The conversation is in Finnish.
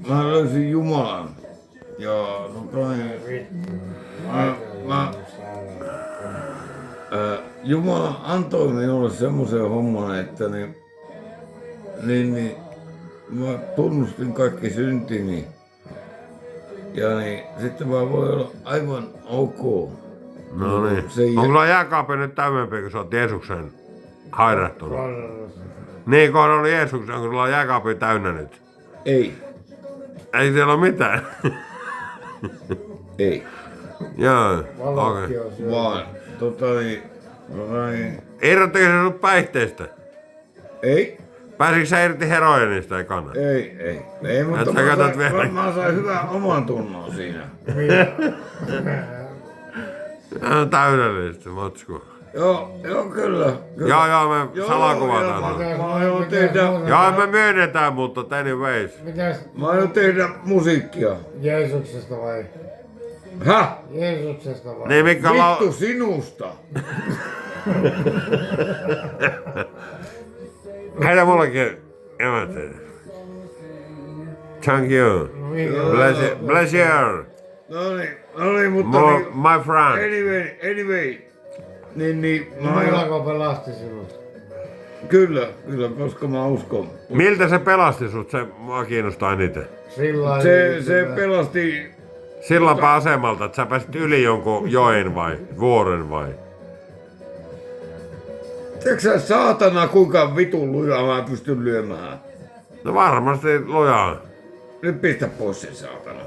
mä löysin Jumalan. Ja Jumala antoi minulle semmoisen homman, että mä tunnustin kaikki syntini. Ja sitten mä voin olla aivan ok. No niin. Onko sulla jääkaappi nyt tämmöinen, kun sä oot Jeesuksen hairahtunut? Niin, kun on Jeesuksen, onko sulla jääkaappi täynnä nyt? Ei. Ei siellä ole mitään? Ei. Joo, okei. Vaan, Irrottiko se sut päihteistä? Ei. Pääsitkö sä irti heroinista ekana? Ei, mutta mä sain hyvän oman tunnon siinä. Täydellistä matskua. Joo, kyllä. Joo, me salakuvataan. Mä aion tehdä... Joo, me myönnetään, mutta anyways. Mä aion tehdä musiikkia. Jeesuksesta vai? Häh? Jeesuksesta vai? Niin, Vittu sinusta. Heitä mullekin emätteitä. Thank you. Pleasure. No niin, mutta... My friend. Anyway. Jumalako pelasti sinut? Kyllä, koska mä uskon. Miltä se pelasti sut? Se mua kiinnostaa eniten. Se pelasti... Sillanpää asemalta, että sä pääsit yli jonkun joen vai vuoren vai? Tiedätkö sä saatana kuinka vitun lujaa mä pystyn lyömään? No varmasti lujaa. Nyt pistä pois sen saatana.